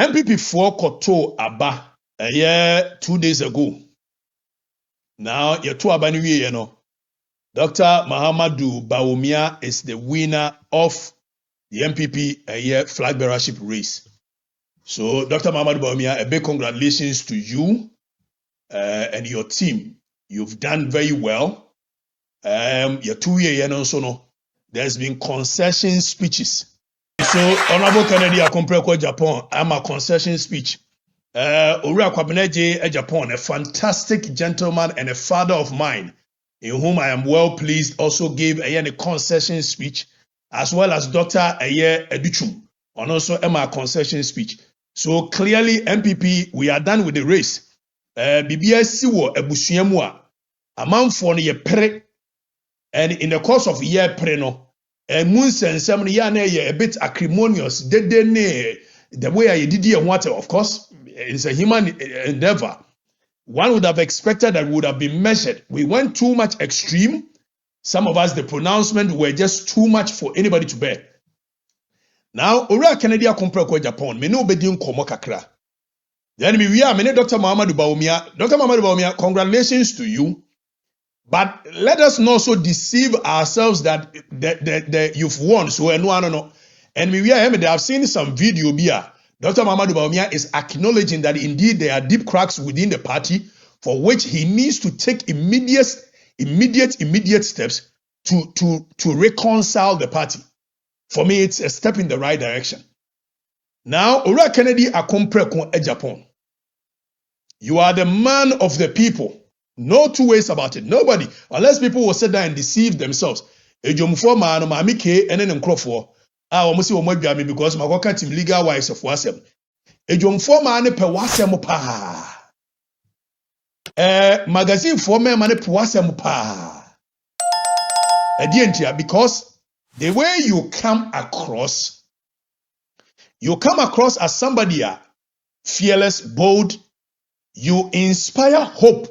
NPP for koto aba a year 2 days ago. Now your two aba ni know. Dr. Mahamudu Bawumia is the winner of the NPP a year flag bearership race. So Dr. Mahamudu Bawumia, a big congratulations to you and your team. You've done very well. Your 2 year also no. There's been concession speeches. So Honorable Kennedy Akompreko Japan, I'm a concession speech. Owura Kwabeneje Japan, a fantastic gentleman and a father of mine, in whom I am well pleased, also gave a concession speech, as well as Dr. Aye Educhum, and also a concession speech. So clearly, MPP, we are done with the race. BBS Siwo Ebusuamua, a man for ye pre, and in the course of year preno, and Moons and Sammy a bit acrimonious, the way I did here, water, of course, it's a human endeavor. One would have expected that would have been measured. We went too much extreme. Some of us, the pronouncement were just too much for anybody to bear. Now, Owura Kennedy Akompreko Japan, me no bedin komo kakra. Then we are many Dr. Mahamudu Bawumia. Dr. Mahamudu Bawumia, congratulations to you. But let us not so deceive ourselves that you've won. So no. And we are they have seen some video here. Dr. Mahamudu Bawumia is acknowledging that indeed there are deep cracks within the party for which he needs to take immediate steps to reconcile the party. For me, it's a step in the right direction. Now, Owura Kennedy Akompreko Japan, you are the man of the people. No two ways about it. Nobody, unless people will sit there and deceive themselves. Ejomfo man mami ke ene nkrofo. Omo si omo adwame because makoka team legal wise of wasem. Ejomfo man pe wasem pa. Magazine for me man pe wasem pa. Because the way you come across as somebody fearless, bold, you inspire hope.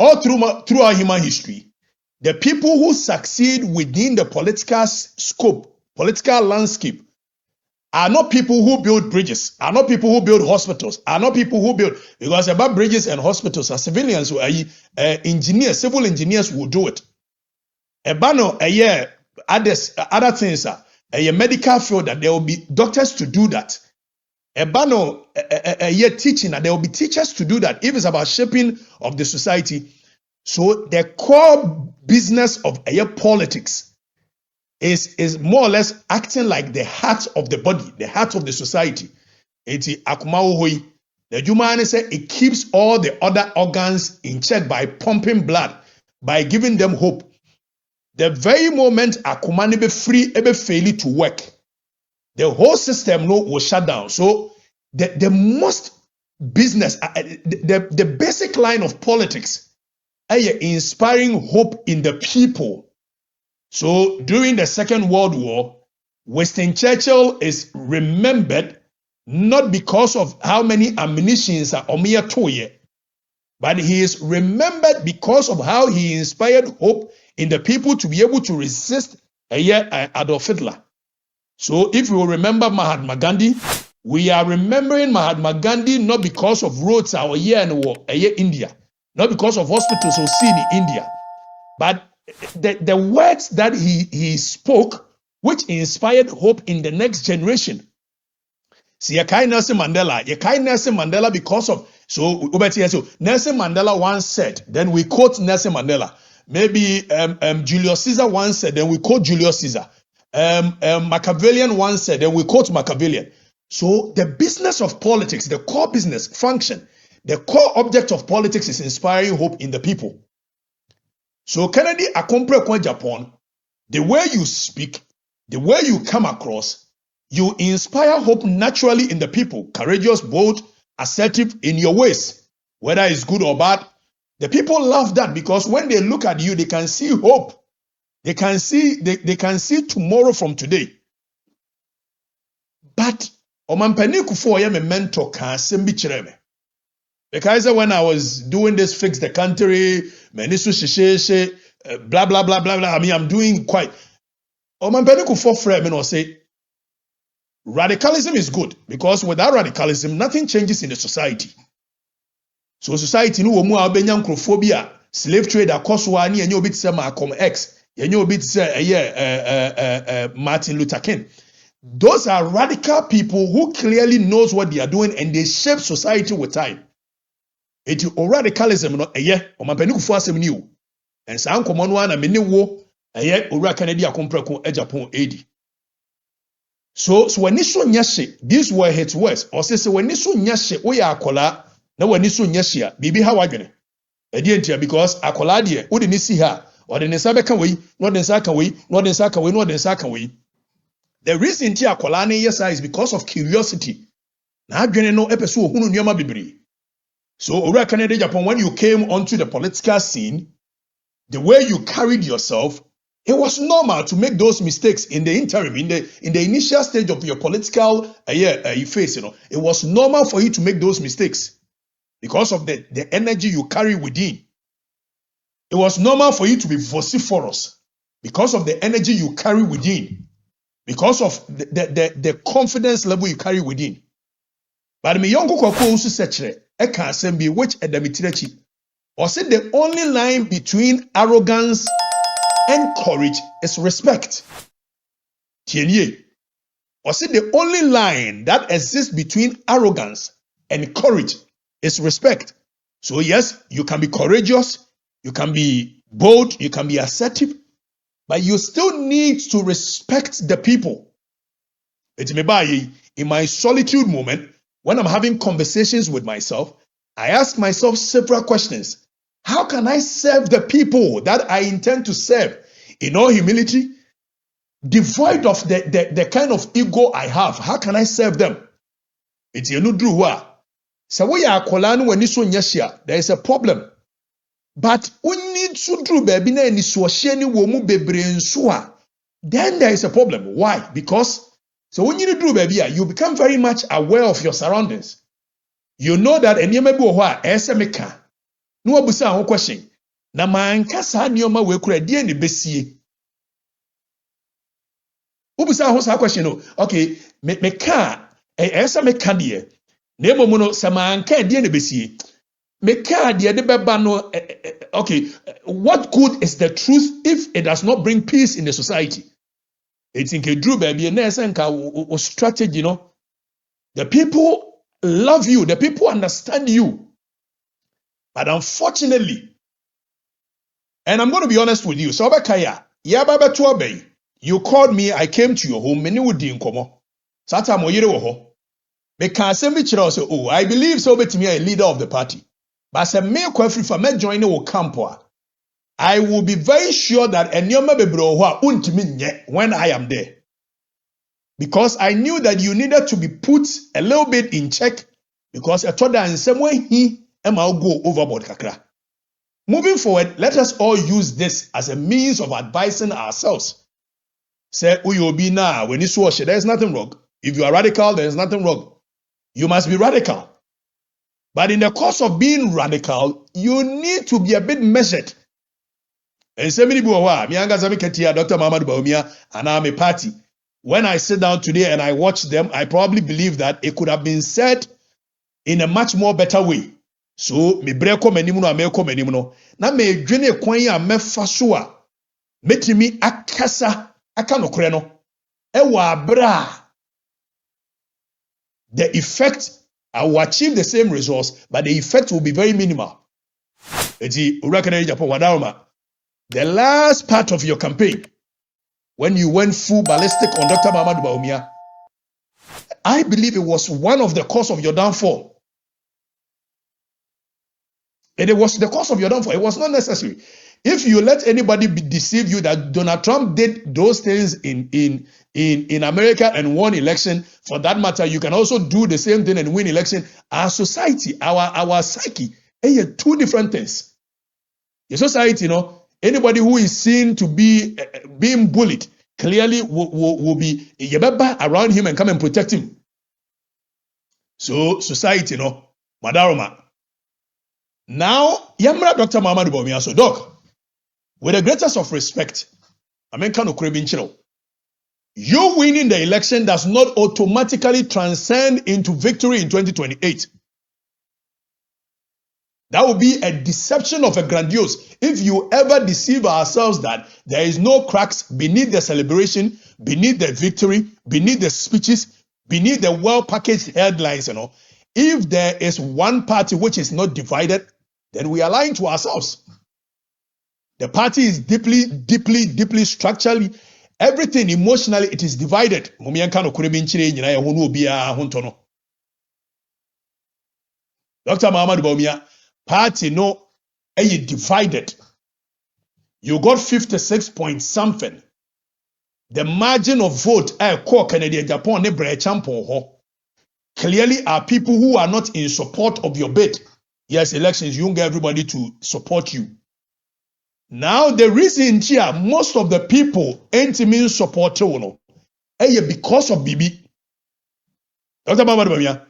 All through our human history, the people who succeed within the political scope, political landscape, are not people who build bridges, are not people who build hospitals, are not people who build, because about bridges and hospitals are civilians, who are engineers, civil engineers will do it. Other things are a medical field that there will be doctors to do that. Teaching that there will be teachers to do that if it's about shaping of the society. So the core business of politics is more or less acting like the heart of the body, the heart of the society. The Jumane said it keeps all the other organs in check by pumping blood, by giving them hope. The very moment Akumani be free, ebe fail to work, the whole system will shut down. So the most business, the basic line of politics, inspiring hope in the people. So during the Second World War, Winston Churchill is remembered not because of how many ammunitions are omiya toye, but he is remembered because of how he inspired hope in the people to be able to resist Adolf Hitler. So if you remember Mahatma Gandhi, we are remembering Mahatma Gandhi not because of roads our year in India, not because of hospitals or seen in India, but the words that he spoke, which inspired hope in the next generation. See, Nelson Mandela because of, so Nelson Mandela once said, then we quote Nelson Mandela. Maybe Julius Caesar once said, then we quote Julius Caesar. Machiavellian once said, then we quote Machiavellian. So the business of politics, the core business function, the core object of politics is inspiring hope in the people. So Kennedy Akompreko Japan, the way you speak, the way you come across, you inspire hope naturally in the people, courageous, bold, assertive in your ways, whether it's good or bad. The people love that because when they look at you, they can see hope. They can see tomorrow from today. But Omampani Kufuor me mentor can sembi chireme. Because when I was doing this fix the country, menisu shishe, blah blah blah blah blah. I mean, I'm doing quite. Omampani Kufuor frame me no say, radicalism is good because without radicalism, nothing changes in the society. So society no mu a obenya nkrofobia, slave trade akoswa ni enye obi tse Malcolm X, enye obi tse Martin Luther King. Those are radical people who clearly knows what they are doing and they shape society with time. Eti o radicalism no o mampani kufu asem ni o. And sa nkomo no na me ne wo owura Kennedy akomprako Japan AD. So when iso nyashe, these were his words. Or say when iso nyashe we akola na when iso nyashe a bibi ha wadwene. Edi entia because akola de wo de ni si ha, or de ne sa beka we, no de nsa ka we, no de nsa ka we, no de nsa ka we. The reason ti akola ne yesa is because of curiosity. Na adwene no epeso ohunu nyoma bebre. So owura Kennedy Japan, when you came onto the political scene, the way you carried yourself, it was normal to make those mistakes in the interim, in the initial stage of your political phase. It was normal for you to make those mistakes because of the energy you carry within. It was normal for you to be vociferous because of the energy you carry within, because of the confidence level you carry within. But me young koko also said, I can't say which edamitirechi. Or say the only line between arrogance and courage is respect. Tienye. Or say the only line that exists between arrogance and courage is respect. So yes, you can be courageous, you can be bold, you can be assertive, but you still need to respect the people. It's me by in my solitude moment, when I'm having conversations with myself, I ask myself several questions. How can I serve the people that I intend to serve in all humility, devoid of the kind of ego I have? How can I serve them? It's you do what? So we are kolanu when you nyashia. There is a problem. But we need to do baby na ni swasheni womu bebre nsua. Then there is a problem. Why? Because so when you do baby, you become very much aware of your surroundings. You know that enyeme bi wo ho a esemeka. No abusa ho question. Na manka sa nioma we kura die ne besie. Ubusa ho sa question no. Okay, me ka esemeka de. Na emo no sa manka die ne besie. Me ka de de beba no okay, what good is the truth if it does not bring peace in the society? It's in Kedru baby na esenka strategy, The people love you, the people understand you. But unfortunately, and I'm going to be honest with you, so you called me, I came to your home, many would inkomo. Sata moyere wo ho. Me can say oh, I believe so bet me a leader of the party. But say me Afrifa me join wo camp I will be very sure that enyoma bebre ho a untimi nye when I am there. Because I knew that you needed to be put a little bit in check because I thought that in some way he will go overboard kakra. Moving forward, let us all use this as a means of advising ourselves. Say, uyobi na when you wash it, there is nothing wrong. If you are radical, there is nothing wrong. You must be radical. But in the course of being radical, you need to be a bit measured. And so many people are, Dr. Muhammad Bawumia, and I'm a party. When I sit down today and I watch them, I probably believe that it could have been said in a much more better way. So, me breko menimu no ameko menimu no. Na me dwene kwan ya mefa so a metimi akasa aka no kore no. Ewa abra. The effect, I will achieve the same results, but the effect will be very minimal. Eti urakana Japan wadaroma. The last part of your campaign, when you went full ballistic on Dr. Muhammad Bawumia, I believe it was one of the cause of your downfall. And it was the cause of your downfall. It was not necessary. If you let anybody deceive you that Donald Trump did those things in America and won election, for that matter, you can also do the same thing and win election. Our society, our psyche, two different things. The society, anybody who is seen to be being bullied clearly will be around him and come and protect him. So society, Madaroma. Now, Yamra Dr. Muhammad Bawumia, so Doc, with the greatest of respect, I mean, kind of craving chill. You winning the election does not automatically transcend into victory in 2028. That would be a deception of a grandiose. If you ever deceive ourselves that there is no cracks beneath the celebration, beneath the victory, beneath the speeches, beneath the well-packaged headlines, if there is one party which is not divided, then we are lying to ourselves. The party is deeply structurally, everything emotionally, it is divided. Dr. Muhammad Bawumia, party no, divided. You got 56 point something. The margin of vote, Canada, Japan, clearly are people who are not in support of your bid. Yes, elections, you don't get everybody to support you. Now, the reason here, most of the people ain't mean support because of Bibi. Dr. Muhammad Bawumia,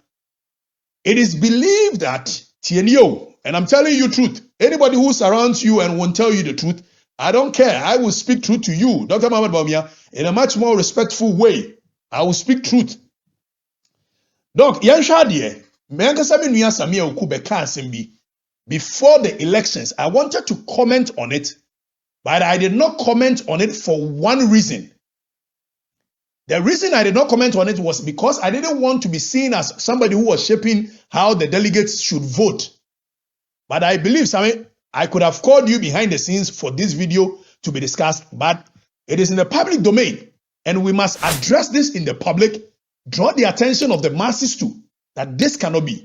it is believed that TNO, and I'm telling you truth, anybody who surrounds you and won't tell you the truth, I don't care. I will speak truth to you, Dr. Muhammad Bawumia, in a much more respectful way. I will speak truth. Doc, Yanshadie, before the elections, I wanted to comment on it, but I did not comment on it for one reason. The reason I did not comment on it was because I didn't want to be seen as somebody who was shaping how the delegates should vote. But I believe, Sammy, I could have called you behind the scenes for this video to be discussed, but it is in the public domain, and we must address this in the public, draw the attention of the masses to, that this cannot be.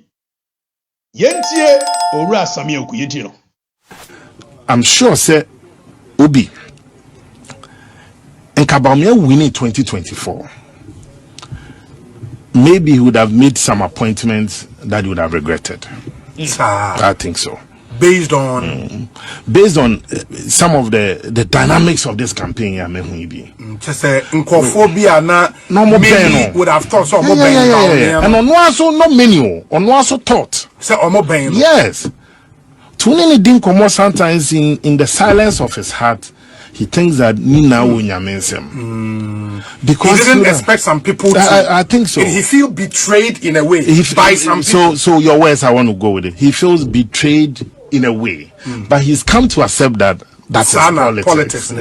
I'm sure, sir, Obi, and Bawumia winning 2024, maybe he would have made some appointments that he would have regretted. I think so. Based on some of the dynamics of this campaign, just say Nkophobia na many would have thought so. And on also not many, on also thought. Say yes. Tunini didn't come sometimes in the silence of his heart. He thinks that Nina Wunya means him. Because he didn't expect some people to. I think so. He feel betrayed in a way by some people. So your words, I want to go with it. He feels betrayed in a way, but he's come to accept that that's politics.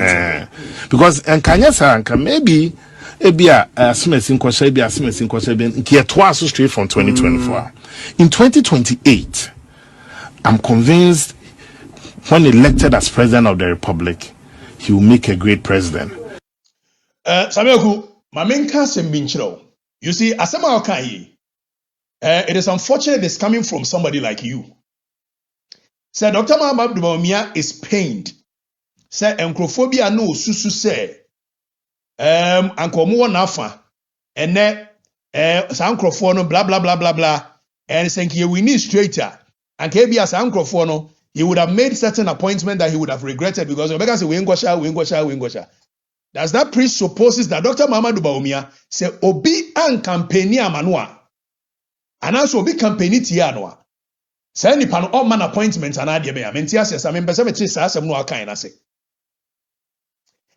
Because and Kanyasa maybe a smith in Kwashabi, a smith in Kwashabi, he twice straight from 2024. In 2028, I'm convinced when elected as president of the republic, he will make a great president. Samuel, my main concern being you see, Asama Okatakyie, it is unfortunate it's coming from somebody like you. Say Dr. Muhammad Bawumia is pained. Say encrophobia no susu say ankomo nafa ene sancrophone no blah blah blah blah blah and saying we need straighter and kebi as sancrophone no he would have made certain appointment that he would have regretted because Omega say we ngosha. Does that presupposes that Dr. Muhammad Bawumia say obi an campaign amanua and also obi campaign tianwa. Say ni pan all man appointments and idea be amentias yes no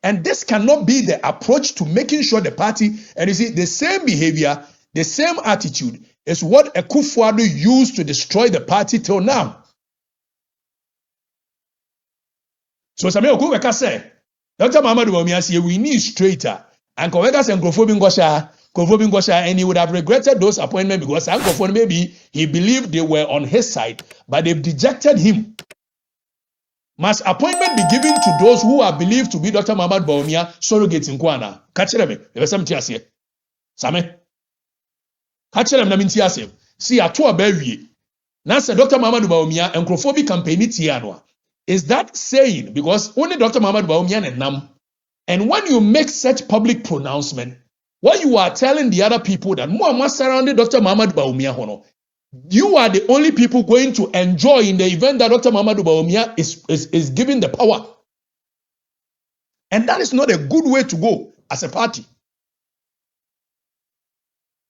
and this cannot be the approach to making sure the party, and you see the same behavior, the same attitude is what Akufo-Addo used to destroy the party till now. So Samuel Okuweka say Dr. Muhammad Bawumia say we need straighter and Koweka say Nkrofo Ngosha, and he would have regretted those appointments because Nkrofo maybe he believed they were on his side, but they've dejected him. Must appointment be given to those who are believed to be Dr. Muhammad Bawumia surrogates in Kwana? Kachere me, some tiase. Same. Kachere me na mintiase. See a two abewie. Now say Dr. Muhammad Bawumia and Nkrofo campaign tianwa. Is that saying because only Dr. Muhammad Bawumia and Nam, and when you make such public pronouncement, what you are telling the other people that Muhammad surrounded Dr. Muhammad Bawumia hono, you are the only people going to enjoy in the event that Dr. Muhammad Bawumia is given the power. And that is not a good way to go as a party.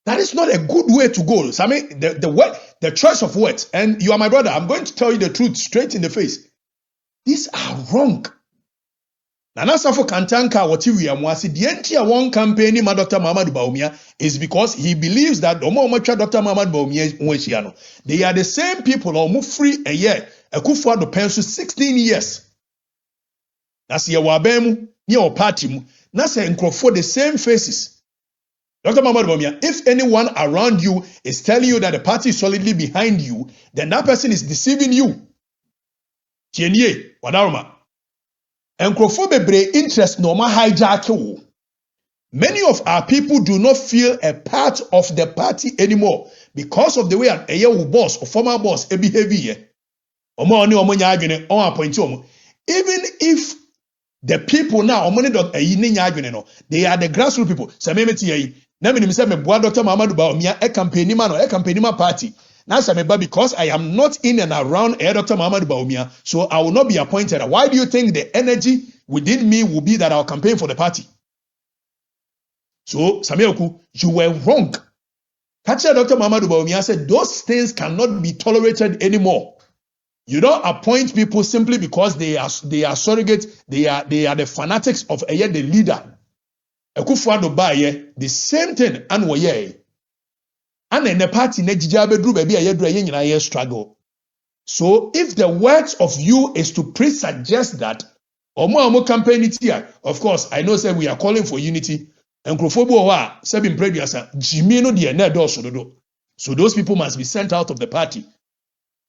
That is not a good way to go. So I mean, the choice of words, and you are my brother, I'm going to tell you the truth straight in the face. These are wrong. Nana Safo Kantanka wati wiamwasi the entire one campaign ma Dr. Muhammad Bawumia is because he believes that Dr. Muhammad Bawumia they are the same people or free a year Akufo do pension 16 years. That's ye wabemu ni o party mu na say nkrofo the same faces. Dr. Muhammad Bawumia, if anyone around you is telling you that the party is solidly behind you, then that person is deceiving you. Tienye wadaroma. Nkrofo bebre interest no ma hijack wo. Many of our people do not feel a part of the party anymore because of the way a your boss or former boss e behave here. Omo oni omo nya adwene on appoint omo. Even if the people now omo ni nya adwene no, they are the grassroots people. Se me meti yi. Na me say me boa Dr. Muhammad Bawumia campaign party. Now say me because I am not in and around Dr. Muhammad Bawumia, so I will not be appointed. Why do you think the energy within me will be that I'll campaign for the party? So Samioku, you were wrong. Catcher Dr. Muhammad Bawumia said those things cannot be tolerated anymore. You don't appoint people simply because they are surrogates, they are the fanatics of the leader. Akufo-Addo baye the same thing and woye. And in the party nejija bedru baby ayedru ye nyina ye struggle. So if the words of you is to pre-suggest that omo campaign it here, of course I know say we are calling for unity. Nkrofo bo wa sebin preduasa jimi no de na do sododo. So those people must be sent out of the party.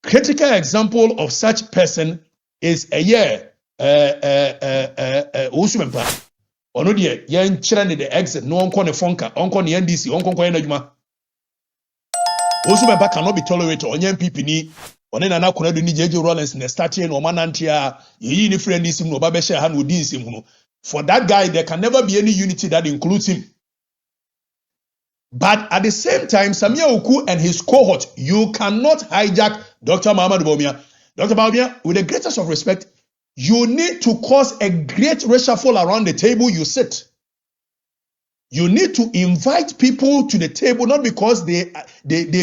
Critical example of such person is a year Usumempa. Ono de yen kire ne the exit no onko ne fonka onko ne NDC onko na adwuma. Usumempa cannot be tolerated on NPP ni one na Konadu ni JJ Rollins ne start here no manantia yi ni friend sim no ba be share ha no di nsim no. For that guy there can never be any unity that includes him. But at the same time, Samia Oku and his cohort, you cannot hijack Dr. Muhammad Bawumia. Dr. Bawumia, with the greatest of respect, you need to cause a great reshuffle around the table you sit. You need to invite people to the table, not because they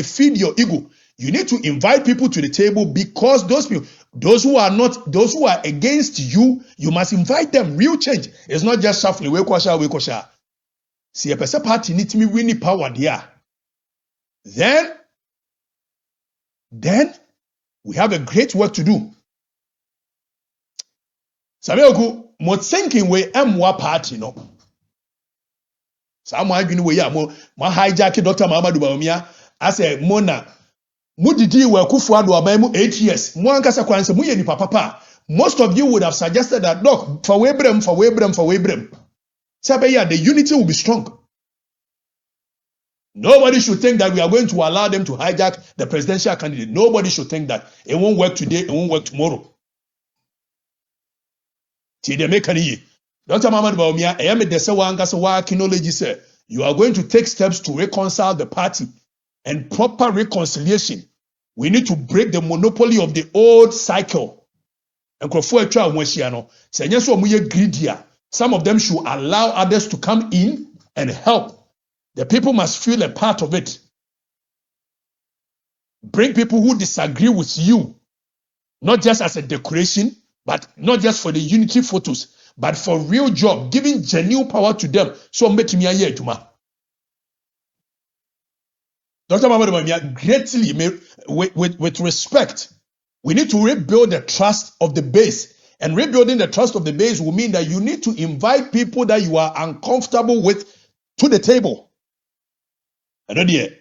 feed your ego. You need to invite people to the table because those people, those who are against you, you must invite them. Real change. It's not just shuffling. We kwasha. See a person party need to be winning power there. Then we have a great work to do. Samioku, mo thinking we amwa party no. Some arguing we ya mo hijack Dr. Muhammad Bawumia as a mona. Mudidi we Akufo-Addo abamu 8 years. Mo ankasa kwanse mu ye ni papa. Most of you would have suggested that look for webrem. Sabeya, the unity will be strong. Nobody should think that we are going to allow them to hijack the presidential candidate. Nobody should think that. It won't work today, it won't work tomorrow. Dr. Muhammad Bawumia, you are going to take steps to reconcile the party and proper reconciliation. We need to break the monopoly of the old cycle. Some of them should allow others to come in and help. The people must feel a part of it. Bring people who disagree with you, not just as a decoration, but not just for the unity photos, but for real job, giving genuine power to them. So Dr. Muhammad Bawumia, greatly, with respect, we need to rebuild the trust of the base. And rebuilding the trust of the base will mean that you need to invite people that you are uncomfortable with to the table. I don't hear.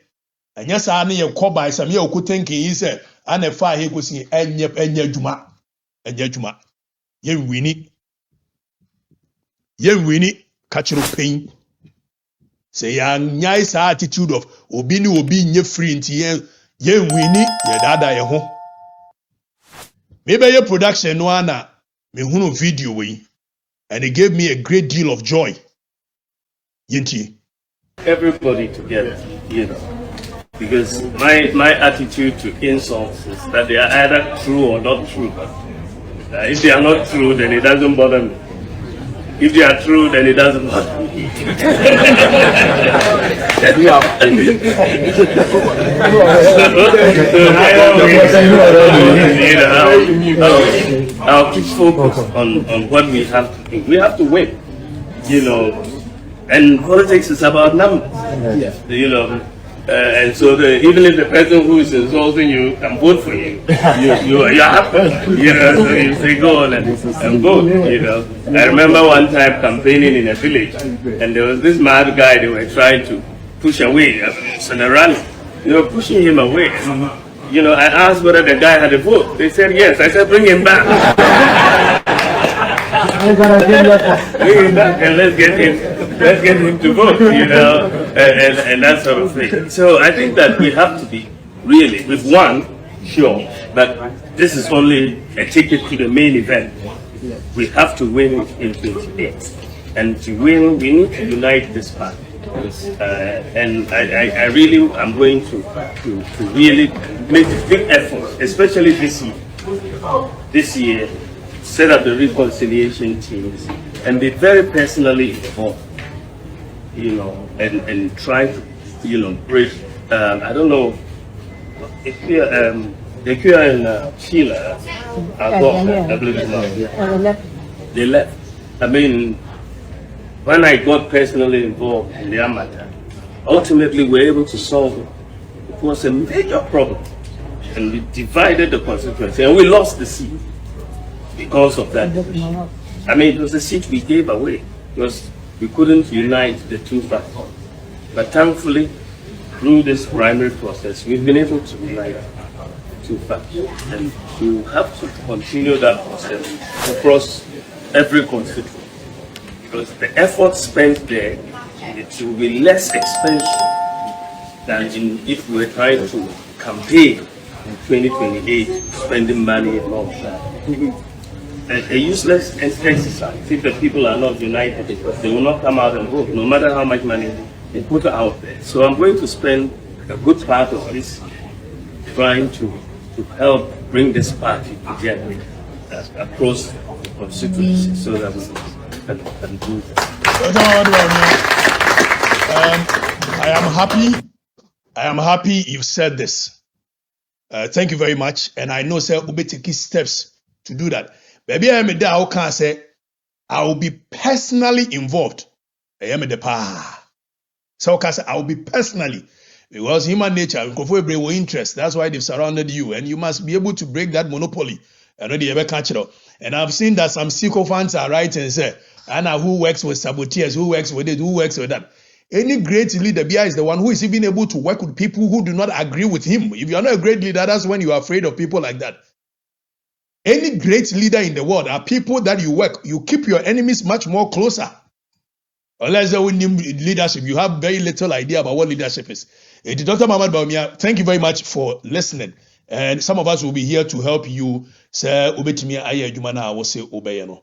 And yes, I need a call by some year who thinking he said, and a fire he could see Enya Juma. Yen Winnie, catch your pain. Say, young nice attitude of Obi nye free into yen Winnie, ye dada ye home. Maybe your production no ana. Me huno video we, and it gave me a great deal of joy. Yinti. Everybody together, because my attitude to insults is that they are either true or not true. If they are not true, then it doesn't bother me. if they are true, then it doesn't matter. I'll keep focus on what we have to do. We have to win, and politics is about numbers, and so even if the person who is insulting you can vote for you, you're happy, so you say go on and vote, I remember one time campaigning in a village, and there was this mad guy they were trying to push away, so they ran, they were pushing him away. I asked whether the guy had a vote. They said yes. I said bring him back. Bring him back and let's get him to vote, and that sort of thing. So I think that we have to be really, with one, sure, but this is only a ticket to the main event. We have to win in 28. And to win, we need to unite this party. And I really am going to really make a big effort, especially this year. This year, set up the reconciliation teams and be very personally involved, and try to, break. I don't know if you're in Sheila, I believe it's not. They left. I mean, when I got personally involved in their matter, ultimately we were able to solve it. It was a major problem, and we divided the constituency, and we lost the seat because of that. I mean, it was a seat we gave away because we couldn't unite the two parties. But thankfully, through this primary process, we've been able to unite two parties, and we have to continue that process across every constituency. Because the effort spent there, it will be less expensive than if we were trying to campaign in 2028, spending money and all that. A useless exercise if the people are not united, because they will not come out and vote, no matter how much money they put out there. So I'm going to spend a good part of this trying to help bring this party together across the constituency so that we can do that. I am happy you said this. Thank you very much. And I know, sir, we'll be taking steps to do that. Baby, I am there. I can say I will be personally involved. I am the pa. So I will be personally, because human nature, we interest. That's why they've surrounded you, and you must be able to break that monopoly. And ever catch it up. And I've seen that some sycophants are writing and say, Anna, who works with saboteurs, who works with it, who works with that. Any great leader is the one who is even able to work with people who do not agree with him. If you are not a great leader, that's when you are afraid of people like that. Any great leader in the world are people that you keep your enemies much more closer. Unless they name leadership, you have very little idea about what leadership is. Dr. Muhammad Bawumia, thank you very much for listening. And some of us will be here to help you. Say, Ubetimi aye adwuma na wo se obeye no.